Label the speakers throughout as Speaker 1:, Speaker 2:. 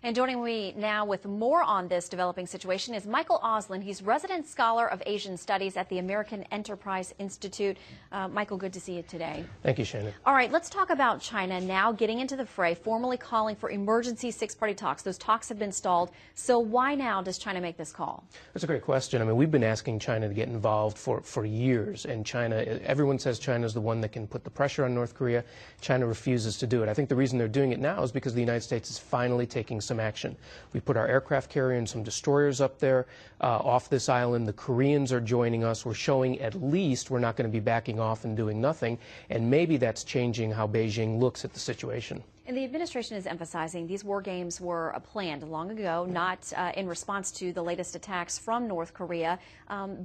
Speaker 1: And joining me now with more on this developing situation is Michael Auslin. He's resident scholar of Asian studies at the American Enterprise Institute. Michael, good to see you today.
Speaker 2: Thank you, Shannon.
Speaker 1: All right, let's talk about China now getting into the fray, formally calling for emergency six-party talks. Those talks have been stalled. So why now does China make this call?
Speaker 2: That's a great question. I mean, we've been asking China to get involved for years, and everyone says China is the one that can put the pressure on North Korea. China refuses to do it. I think the reason they're doing it now is because the United States is finally taking some action. We put our aircraft carrier and some destroyers up there off this island. The Koreans are joining us. We're showing at least we're not going to be backing off and doing nothing, and maybe that's changing how Beijing looks at the situation.
Speaker 1: And the administration is emphasizing these war games were planned long ago, not in response to the latest attacks from North Korea.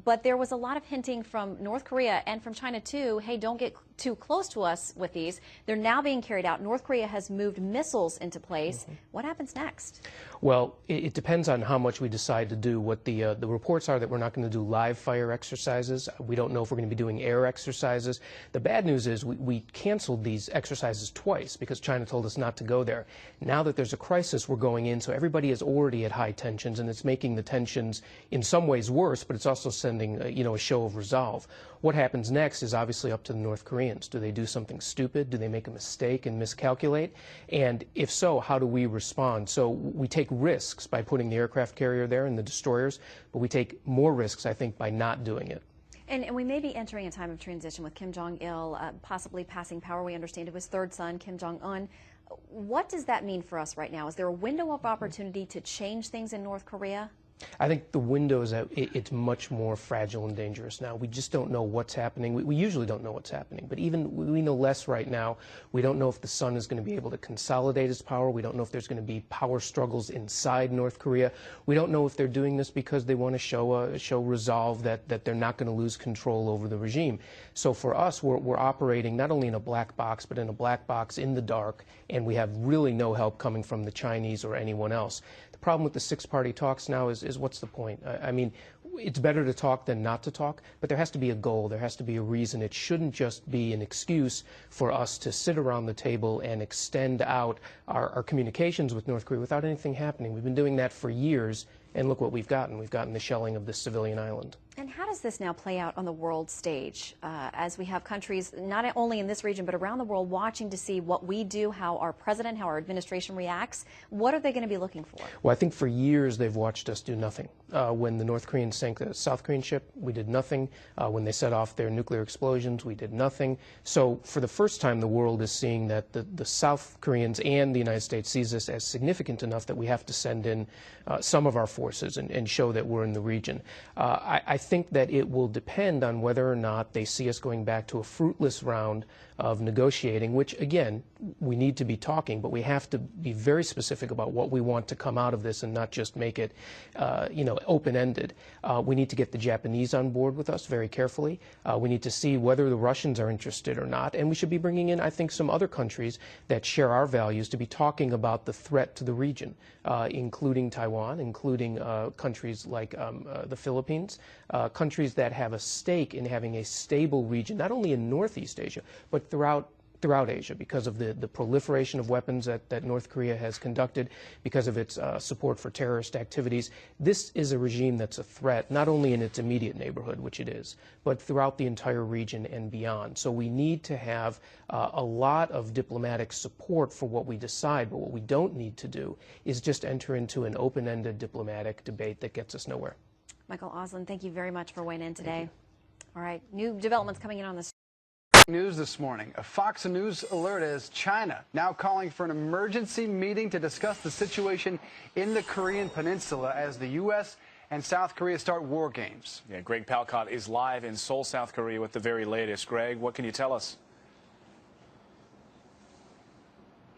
Speaker 1: But there was a lot of hinting from North Korea and from China, too, hey, don't get too close to us with these. They're now being carried out. North Korea has moved missiles into place. What happens next?
Speaker 2: Well, it depends on how much we decide to do. What the reports are that we're not going to do live fire exercises. We don't know if we're going to be doing air exercises. The bad news is we canceled these exercises twice because China told us not to go there. Now that there's a crisis, we're going in, so everybody is already at high tensions, and it's making the tensions in some ways worse, but it's also sending a show of resolve. What happens next is obviously up to the North Koreans. Do they do something stupid? Do they make a mistake and miscalculate? And if so, how do we respond? So we take risks by putting the aircraft carrier there and the destroyers, but we take more risks, I think, by not doing it.
Speaker 1: And we may be entering a time of transition with Kim Jong-il possibly passing power, we understand, to his third son, Kim Jong-un. What does that mean for us right now? Is there a window of opportunity to change things in North Korea?
Speaker 2: I think the window is that it's much more fragile and dangerous now. We just don't know what's happening. We usually don't know what's happening, but even we know less right now. We don't know if the Sun is going to be able to consolidate its power. We don't know if there's going to be power struggles inside North Korea. We don't know if they're doing this because they want to show resolve that they're not going to lose control over the regime. So for us, we're operating not only in a black box, but in a black box in the dark, and we have really no help coming from the Chinese or anyone else. The problem with the six-party talks now is what's the point? I mean, it's better to talk than not to talk, but there has to be a goal. There has to be a reason. It shouldn't just be an excuse for us to sit around the table and extend out our communications with North Korea without anything happening. We've been doing that for years, and look what we've gotten. We've gotten the shelling of this civilian island.
Speaker 1: And how does this now play out on the world stage as we have countries not only in this region but around the world watching to see what we do, how our president, how our administration reacts? What are they going to be looking for?
Speaker 2: Well, I think for years they've watched us do nothing. When the North Koreans sank the South Korean ship, we did nothing. When they set off their nuclear explosions, we did nothing. So for the first time, the world is seeing that the South Koreans and the United States sees this as significant enough that we have to send in some of our forces and show that we're in the region. I think that it will depend on whether or not they see us going back to a fruitless round of negotiating, which, again, we need to be talking, but we have to be very specific about what we want to come out of this and not just make it, open-ended. We need to get the Japanese on board with us very carefully. We need to see whether the Russians are interested or not, and we should be bringing in, I think, some other countries that share our values to be talking about the threat to the region, including Taiwan, including countries like the Philippines, countries that have a stake in having a stable region, not only in Northeast Asia, but throughout Asia, because of the proliferation of weapons that North Korea has conducted, because of its support for terrorist activities. This is a regime that's a threat, not only in its immediate neighborhood, which it is, but throughout the entire region and beyond. So we need to have a lot of diplomatic support for what we decide, but what we don't need to do is just enter into an open-ended diplomatic debate that gets us nowhere.
Speaker 1: Michael Auslin, thank you very much for weighing in today. All right, new developments coming in on this.
Speaker 3: News this morning. A Fox News alert as China now calling for an emergency meeting to discuss the situation in the Korean Peninsula as the U.S. and South Korea start war games.
Speaker 4: Yeah, Greg Palcott is live in Seoul, South Korea with the very latest. Greg, what can you tell us?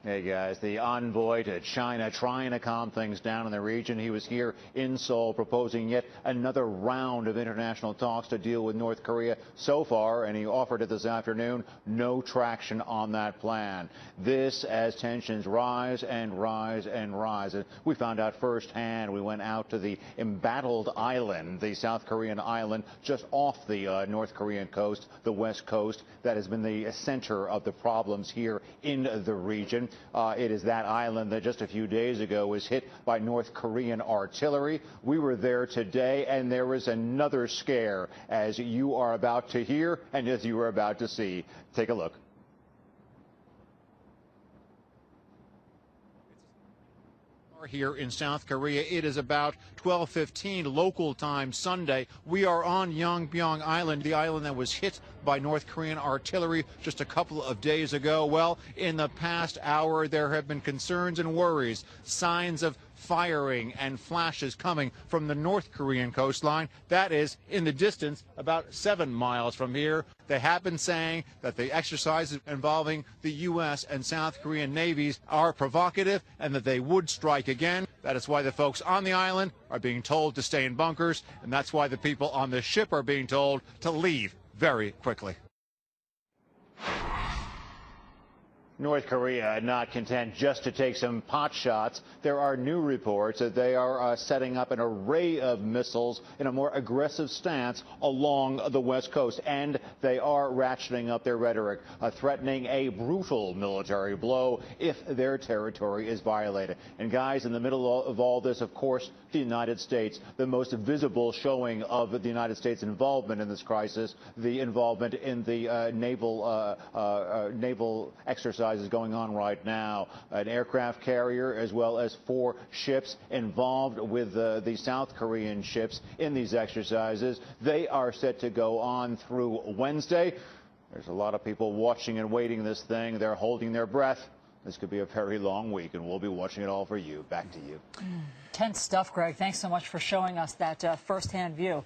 Speaker 5: Hey guys, the envoy to China trying to calm things down in the region. He was here in Seoul proposing yet another round of international talks to deal with North Korea so far, and he offered it this afternoon. No traction on that plan. This as tensions rise and rise and rise. And we found out firsthand. We went out to the embattled island, the South Korean island, just off the North Korean coast, the west coast, that has been the center of the problems here in the region. It is that island that just a few days ago was hit by North Korean artillery. We were there today, and there was another scare, as you are about to hear and as you are about to see. Take a look. Here in South Korea, it is about 12:15 local time Sunday. We are on Yongbyon Island, the island that was hit by North Korean artillery just a couple of days ago. Well, in the past hour, there have been concerns and worries, signs of firing and flashes coming from the North Korean coastline. That is in the distance, about 7 miles from here. They have been saying that the exercises involving the U.S. and South Korean navies are provocative and that they would strike again. That is why the folks on the island are being told to stay in bunkers, and that's why the people on the ship are being told to leave very quickly. North Korea not content just to take some pot shots. There are new reports that they are setting up an array of missiles in a more aggressive stance along the West Coast, and they are ratcheting up their rhetoric, threatening a brutal military blow if their territory is violated. And guys, in the middle of all this, of course, the United States, the most visible showing of the United States involvement in this crisis, the involvement in the naval exercises going on right now. An aircraft carrier as well as 4 ships involved with the South Korean ships in these exercises. They are set to go on through Wednesday. There's a lot of people watching and waiting this thing. They're holding their breath. This could be a very long week, and we'll be watching it all for you. Back to you.
Speaker 6: Tense stuff, Greg. Thanks so much for showing us that firsthand view.